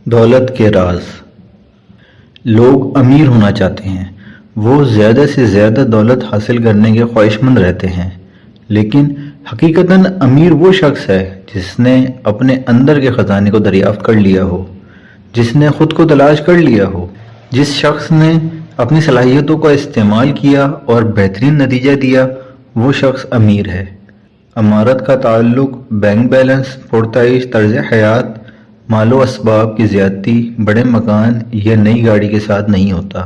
دولت کے راز۔ لوگ امیر ہونا چاہتے ہیں، وہ زیادہ سے زیادہ دولت حاصل کرنے کے خواہش مند رہتے ہیں، لیکن حقیقتاً امیر وہ شخص ہے جس نے اپنے اندر کے خزانے کو دریافت کر لیا ہو، جس نے خود کو تلاش کر لیا ہو، جس شخص نے اپنی صلاحیتوں کا استعمال کیا اور بہترین نتیجہ دیا، وہ شخص امیر ہے۔ امارت کا تعلق بینک بیلنس، پرتعیش طرز حیات، مال و اسباب کی زیادتی، بڑے مکان یا نئی گاڑی کے ساتھ نہیں ہوتا،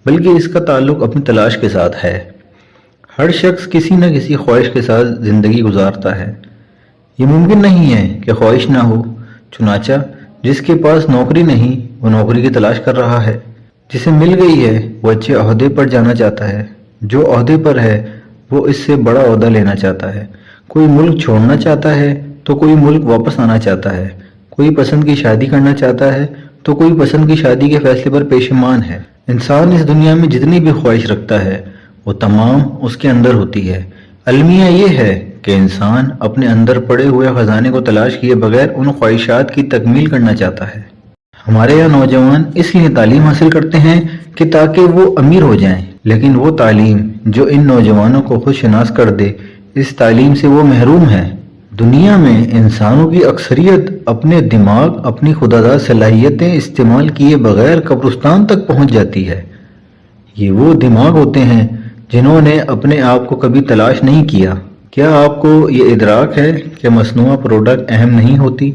بلکہ اس کا تعلق اپنی تلاش کے ساتھ ہے۔ ہر شخص کسی نہ کسی خواہش کے ساتھ زندگی گزارتا ہے۔ یہ ممکن نہیں ہے کہ خواہش نہ ہو، چنانچہ جس کے پاس نوکری نہیں وہ نوکری کی تلاش کر رہا ہے، جسے مل گئی ہے وہ اچھے عہدے پر جانا چاہتا ہے، جو عہدے پر ہے وہ اس سے بڑا عہدہ لینا چاہتا ہے، کوئی ملک چھوڑنا چاہتا ہے تو کوئی ملک واپس آنا چاہتا ہے، کوئی پسند کی شادی کرنا چاہتا ہے تو کوئی پسند کی شادی کے فیصلے پر پیشمان ہے۔ انسان اس دنیا میں جتنی بھی خواہش رکھتا ہے وہ تمام اس کے اندر ہوتی ہے۔ المیہ یہ ہے کہ انسان اپنے اندر پڑے ہوئے خزانے کو تلاش کیے بغیر ان خواہشات کی تکمیل کرنا چاہتا ہے۔ ہمارے یہاں نوجوان اس لیے تعلیم حاصل کرتے ہیں کہ تاکہ وہ امیر ہو جائیں، لیکن وہ تعلیم جو ان نوجوانوں کو خود شناس کر دے، اس تعلیم سے وہ محروم ہے۔ دنیا میں انسانوں کی اکثریت اپنے دماغ، اپنی خودآزاد صلاحیتیں استعمال کیے بغیر قبرستان تک پہنچ جاتی ہے۔ یہ وہ دماغ ہوتے ہیں جنہوں نے اپنے آپ کو کبھی تلاش نہیں کیا۔ کیا آپ کو یہ ادراک ہے کہ مصنوعہ پروڈکٹ اہم نہیں ہوتی،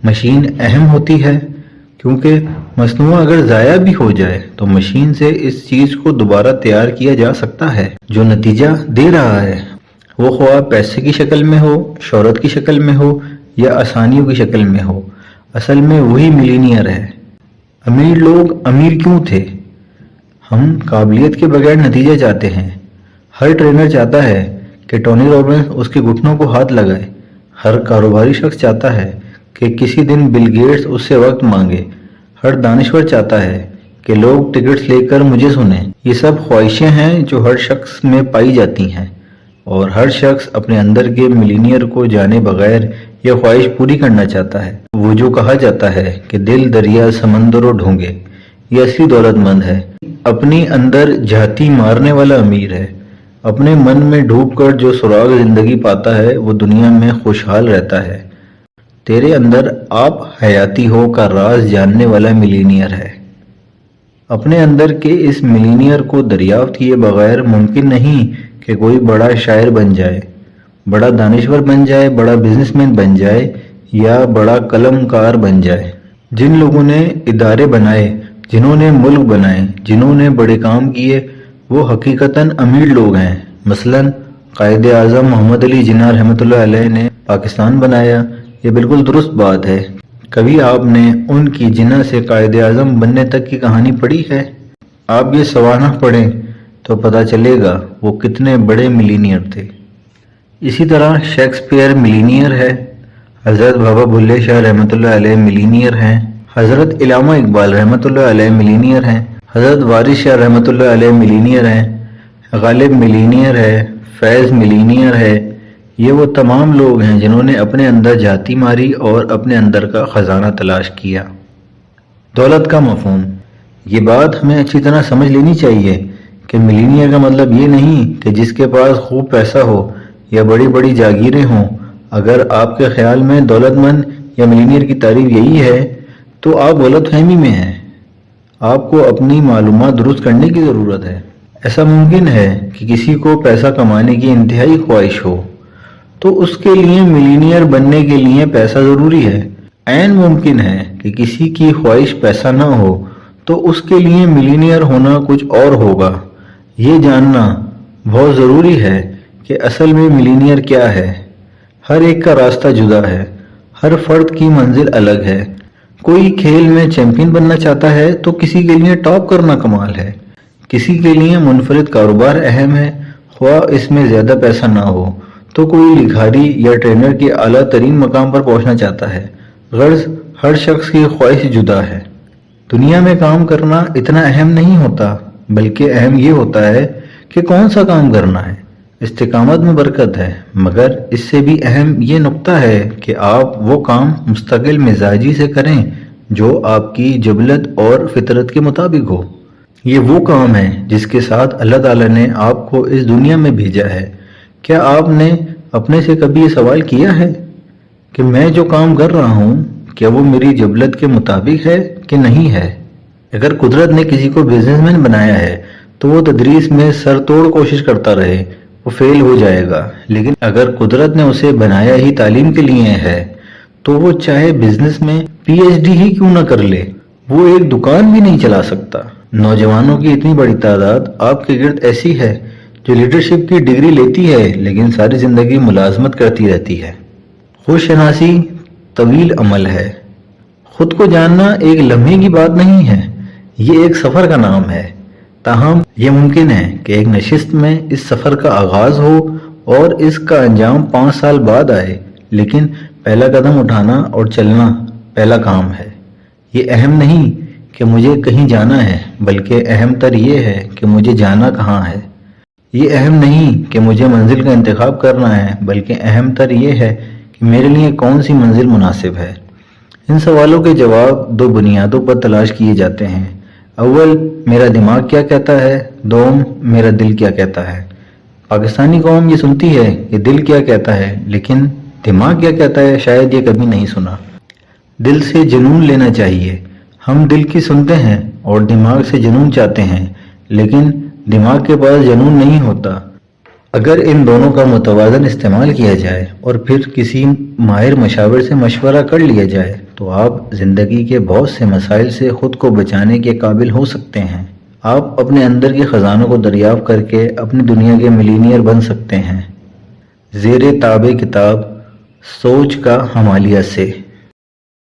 مشین اہم ہوتی ہے؟ کیونکہ مصنوعہ اگر ضائع بھی ہو جائے تو مشین سے اس چیز کو دوبارہ تیار کیا جا سکتا ہے جو نتیجہ دے رہا ہے، وہ خواہ پیسے کی شکل میں ہو، شہرت کی شکل میں ہو یا آسانیوں کی شکل میں ہو۔ اصل میں وہی ملینئر ہے۔ امیر لوگ امیر کیوں تھے؟ ہم قابلیت کے بغیر نتیجہ چاہتے ہیں۔ ہر ٹرینر چاہتا ہے کہ ٹونی رابنس اس کے گھٹنوں کو ہاتھ لگائے۔ ہر کاروباری شخص چاہتا ہے کہ کسی دن بل گیٹس اس سے وقت مانگے۔ ہر دانشور چاہتا ہے کہ لوگ ٹکٹس لے کر مجھے سنیں۔ یہ سب خواہشیں ہیں جو ہر شخص میں پائی جاتی ہیں، اور ہر شخص اپنے اندر کے ملینئر کو جانے بغیر یہ خواہش پوری کرنا چاہتا ہے۔ وہ جو کہا جاتا ہے کہ دل دریا سمندر و ڈھونگے، یہ اصلی دولت مند ہے۔ اپنی اندر جھاتی مارنے والا امیر ہے۔ اپنے من میں ڈوب کر جو سراغ زندگی پاتا ہے وہ دنیا میں خوشحال رہتا ہے۔ تیرے اندر آپ حیاتی ہو کا راز جاننے والا ملینئر ہے۔ اپنے اندر کے اس ملینئر کو دریافت کیے بغیر ممکن نہیں کہ کوئی بڑا شاعر بن جائے، بڑا دانشور بن جائے، بڑا بزنس مین بن جائے یا بڑا قلم کار بن جائے۔ جن لوگوں نے ادارے بنائے، جنہوں نے ملک بنائے، جنہوں نے بڑے کام کیے، وہ حقیقتاً امیر لوگ ہیں۔ مثلاً قائد اعظم محمد علی جناح رحمۃ اللہ علیہ نے پاکستان بنایا، یہ بالکل درست بات ہے۔ کبھی آپ نے ان کی جناح سے قائد اعظم بننے تک کی کہانی پڑھی ہے؟ آپ یہ سوانح پڑھیں تو پتہ چلے گا وہ کتنے بڑے ملینئر تھے۔ اسی طرح شیکسپیئر ملینئر ہے، حضرت بابا بلے شاہ رحمۃ اللہ علیہ ملینئر ہیں، حضرت علامہ اقبال رحمۃ اللہ علیہ ملینئر ہیں، حضرت وارث شاہ رحمۃ اللہ علیہ ملینئر ہیں، غالب ملینئر ہے، فیض ملینئر ہے۔ یہ وہ تمام لوگ ہیں جنہوں نے اپنے اندر جھاتی ماری اور اپنے اندر کا خزانہ تلاش کیا۔ دولت کا مفہوم۔ یہ بات ہمیں اچھی طرح سمجھ لینی چاہیے کہ ملینئر کا مطلب یہ نہیں کہ جس کے پاس خوب پیسہ ہو یا بڑی بڑی جاگیریں ہوں۔ اگر آپ کے خیال میں دولت مند یا ملینئر کی تعریف یہی ہے تو آپ غلط فہمی میں ہیں۔ آپ کو اپنی معلومات درست کرنے کی ضرورت ہے۔ ایسا ممکن ہے کہ کسی کو پیسہ کمانے کی انتہائی خواہش ہو تو اس کے لیے ملینئر بننے کے لیے پیسہ ضروری ہے۔ عین ممکن ہے کہ کسی کی خواہش پیسہ نہ ہو تو اس کے لیے ملینئر ہونا کچھ اور ہوگا۔ یہ جاننا بہت ضروری ہے کہ اصل میں ملینئر کیا ہے۔ ہر ایک کا راستہ جدا ہے، ہر فرد کی منزل الگ ہے۔ کوئی کھیل میں چیمپئن بننا چاہتا ہے تو کسی کے لیے ٹاپ کرنا کمال ہے، کسی کے لیے منفرد کاروبار اہم ہے، خواہ اس میں زیادہ پیسہ نہ ہو، تو کوئی لکھاری یا ٹرینر کے اعلیٰ ترین مقام پر پہنچنا چاہتا ہے۔ غرض ہر شخص کی خواہش جدا ہے۔ دنیا میں کام کرنا اتنا اہم نہیں ہوتا، بلکہ اہم یہ ہوتا ہے کہ کون سا کام کرنا ہے۔ استقامت میں برکت ہے، مگر اس سے بھی اہم یہ نقطہ ہے کہ آپ وہ کام مستقل مزاجی سے کریں جو آپ کی جبلت اور فطرت کے مطابق ہو۔ یہ وہ کام ہے جس کے ساتھ اللہ تعالیٰ نے آپ کو اس دنیا میں بھیجا ہے۔ کیا آپ نے اپنے سے کبھی یہ سوال کیا ہے کہ میں جو کام کر رہا ہوں کیا وہ میری جبلت کے مطابق ہے کہ نہیں ہے؟ اگر قدرت نے کسی کو بزنس مین بنایا ہے تو وہ تدریس میں سر توڑ کوشش کرتا رہے، وہ فیل ہو جائے گا، لیکن اگر قدرت نے اسے بنایا ہی تعلیم کے لیے ہے تو وہ چاہے بزنس میں پی ایچ ڈی ہی کیوں نہ کر لے، وہ ایک دکان بھی نہیں چلا سکتا۔ نوجوانوں کی اتنی بڑی تعداد آپ کے گرد ایسی ہے جو لیڈرشپ کی ڈگری لیتی ہے لیکن ساری زندگی ملازمت کرتی رہتی ہے۔ خود شناسی طویل عمل ہے۔ خود کو جاننا ایک لمحے کی بات نہیں ہے، یہ ایک سفر کا نام ہے۔ تاہم یہ ممکن ہے کہ ایک نشست میں اس سفر کا آغاز ہو اور اس کا انجام 5 سال بعد آئے، لیکن پہلا قدم اٹھانا اور چلنا پہلا کام ہے۔ یہ اہم نہیں کہ مجھے کہیں جانا ہے، بلکہ اہم تر یہ ہے کہ مجھے جانا کہاں ہے۔ یہ اہم نہیں کہ مجھے منزل کا انتخاب کرنا ہے، بلکہ اہم تر یہ ہے کہ میرے لیے کون سی منزل مناسب ہے۔ ان سوالوں کے جواب 2 بنیادوں پر تلاش کیے جاتے ہیں۔ اول، میرا دماغ کیا کہتا ہے، دوم، میرا دل کیا کہتا ہے۔ پاکستانی قوم یہ سنتی ہے کہ دل کیا کہتا ہے، لیکن دماغ کیا کہتا ہے شاید یہ کبھی نہیں سنا۔ دل سے جنون لینا چاہیے۔ ہم دل کی سنتے ہیں اور دماغ سے جنون چاہتے ہیں، لیکن دماغ کے پاس جنون نہیں ہوتا۔ اگر ان دونوں کا متوازن استعمال کیا جائے اور پھر کسی ماہر مشاور سے مشورہ کر لیا جائے تو آپ زندگی کے بہت سے مسائل سے خود کو بچانے کے قابل ہو سکتے ہیں۔ آپ اپنے اندر کے خزانوں کو دریافت کر کے اپنی دنیا کے ملینئر بن سکتے ہیں۔ زیر تابع کتاب سوچ کا ہمالیہ سے۔